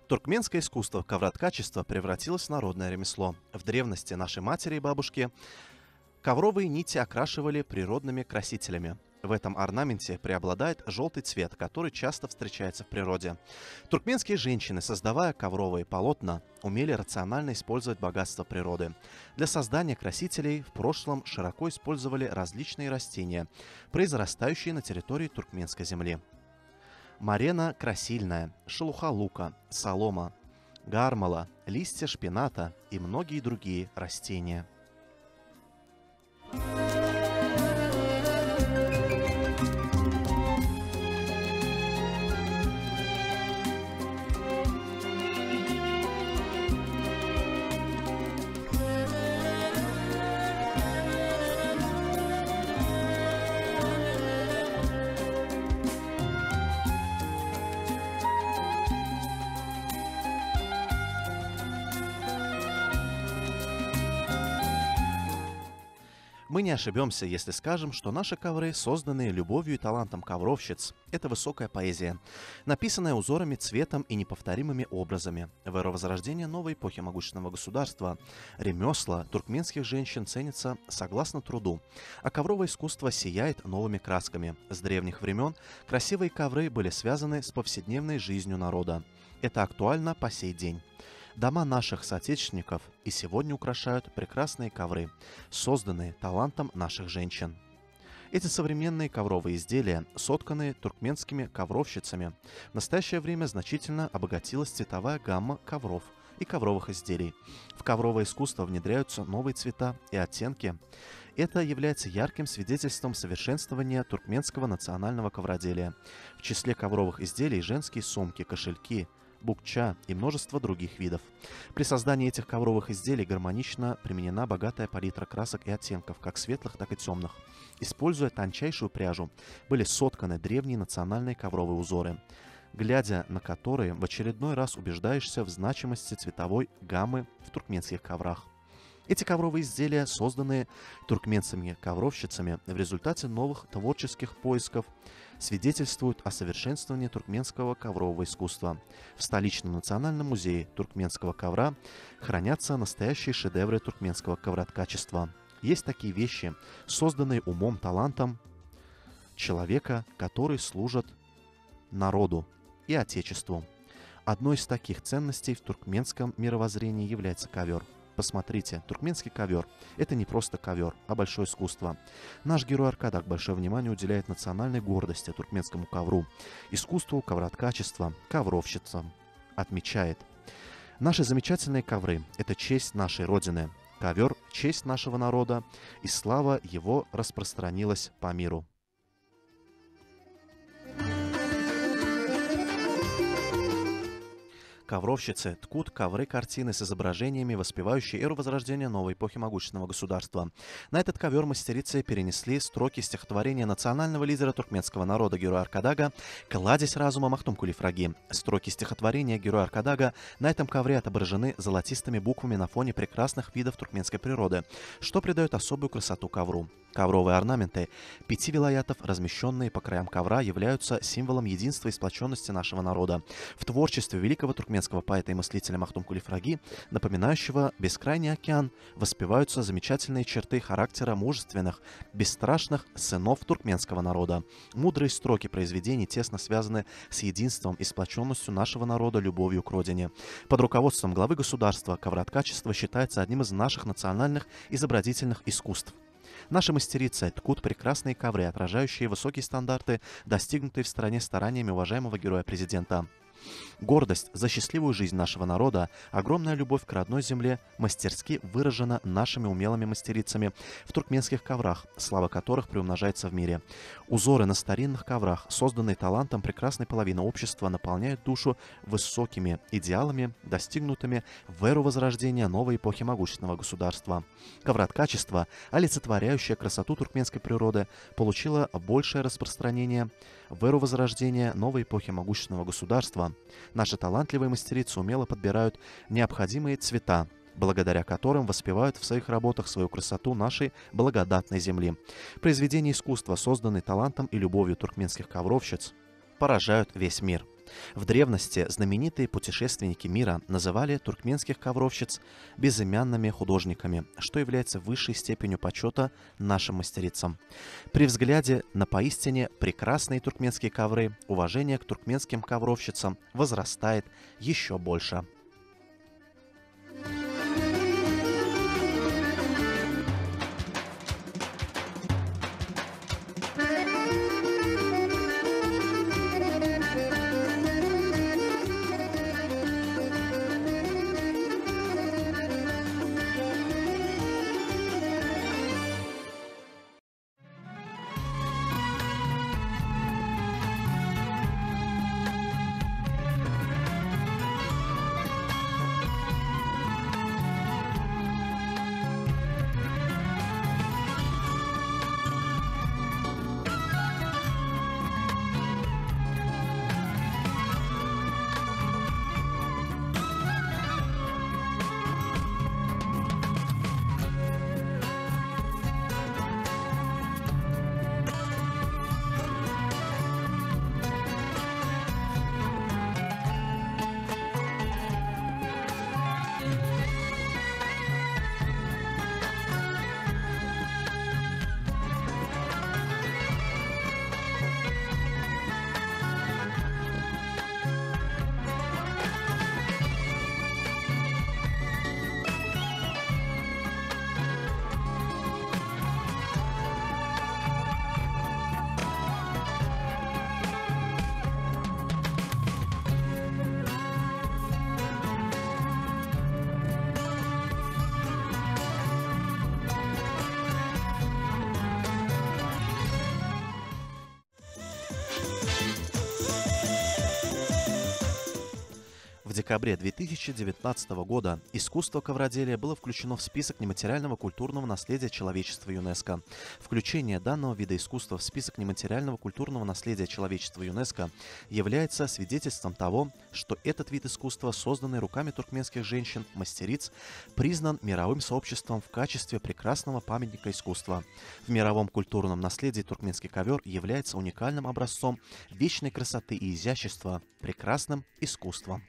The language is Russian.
Туркменское искусство ковроткачества превратилось в народное ремесло. В древности наши матери и бабушки ковровые нити окрашивали природными красителями. В этом орнаменте преобладает желтый цвет, который часто встречается в природе. Туркменские женщины, создавая ковровые полотна, умели рационально использовать богатство природы. Для создания красителей в прошлом широко использовали различные растения, произрастающие на территории туркменской земли. Марена красильная, шелуха лука, солома, гармала, листья шпината и многие другие растения. Мы не ошибемся, если скажем, что наши ковры, созданные любовью и талантом ковровщиц, это высокая поэзия, написанная узорами, цветом и неповторимыми образами. В эру Возрождения новой эпохи могущественного государства ремесла туркменских женщин ценятся согласно труду, а ковровое искусство сияет новыми красками. С древних времен красивые ковры были связаны с повседневной жизнью народа. Это актуально по сей день. Дома наших соотечественников и сегодня украшают прекрасные ковры, созданные талантом наших женщин. Эти современные ковровые изделия, сотканные туркменскими ковровщицами, в настоящее время значительно обогатилась цветовая гамма ковров и ковровых изделий. В ковровое искусство внедряются новые цвета и оттенки. Это является ярким свидетельством совершенствования туркменского национального ковроделия. В числе ковровых изделий женские сумки, кошельки, букча и множество других видов. При создании этих ковровых изделий гармонично применена богатая палитра красок и оттенков, как светлых, так и темных. Используя тончайшую пряжу, были сотканы древние национальные ковровые узоры, глядя на которые в очередной раз убеждаешься в значимости цветовой гаммы в туркменских коврах. Эти ковровые изделия, созданные туркменцами-ковровщицами в результате новых творческих поисков, свидетельствуют о совершенствовании туркменского коврового искусства. В столичном национальном музее туркменского ковра хранятся настоящие шедевры туркменского ковроткачества. Есть такие вещи, созданные умом, талантом человека, который служит народу и отечеству. Одной из таких ценностей в туркменском мировоззрении является ковер. Посмотрите, туркменский ковер – это не просто ковер, а большое искусство. Наш герой Аркадак большое внимание уделяет национальной гордости туркменскому ковру, искусству ковроткачества, ковровщицам. Отмечает: наши замечательные ковры – это честь нашей Родины. Ковер – честь нашего народа, и слава его распространилась по миру. Ковровщицы ткут ковры-картины с изображениями, воспевающие эру Возрождения новой эпохи могущественного государства. На этот ковер мастерицы перенесли строки стихотворения национального лидера туркменского народа героя Аркадага «Кладезь разума Махтумкули Фраги». Строки стихотворения героя Аркадага на этом ковре отображены золотистыми буквами на фоне прекрасных видов туркменской природы, что придает особую красоту ковру. Ковровые орнаменты 5 вилаятов, размещенные по краям ковра, являются символом единства и сплоченности нашего народа. В творчестве великого туркменского поэта и мыслителя Махтумкули Фраги, напоминающего бескрайний океан, воспеваются замечательные черты характера мужественных, бесстрашных сынов туркменского народа. Мудрые строки произведений тесно связаны с единством и сплоченностью нашего народа, любовью к родине. Под руководством главы государства ковроткачество считается одним из наших национальных изобразительных искусств. Наши мастерицы ткут прекрасные ковры, отражающие высокие стандарты, достигнутые в стране стараниями уважаемого героя-президента. Гордость за счастливую жизнь нашего народа, огромная любовь к родной земле мастерски выражена нашими умелыми мастерицами в туркменских коврах, слава которых приумножается в мире. Узоры на старинных коврах, созданные талантом прекрасной половины общества, наполняют душу высокими идеалами, достигнутыми в эру Возрождения новой эпохи могущественного государства. Ковроткачество, олицетворяющее красоту туркменской природы, получило большее распространение в эру Возрождения новой эпохи могущественного государства. Наши талантливые мастерицы умело подбирают необходимые цвета, благодаря которым воспевают в своих работах свою красоту нашей благодатной земли. Произведения искусства, созданные талантом и любовью туркменских ковровщиц, поражают весь мир. В древности знаменитые путешественники мира называли туркменских ковровщиц безымянными художниками, что является высшей степенью почета нашим мастерицам. При взгляде на поистине прекрасные туркменские ковры уважение к туркменским ковровщицам возрастает еще больше. В декабре 2019 года искусство ковроделия было включено в список нематериального культурного наследия человечества ЮНЕСКО. Включение данного вида искусства в список нематериального культурного наследия человечества ЮНЕСКО является свидетельством того, что этот вид искусства, созданный руками туркменских женщин-мастериц, признан мировым сообществом в качестве прекрасного памятника искусства. В мировом культурном наследии туркменский ковер является уникальным образцом вечной красоты и изящества, прекрасным искусством.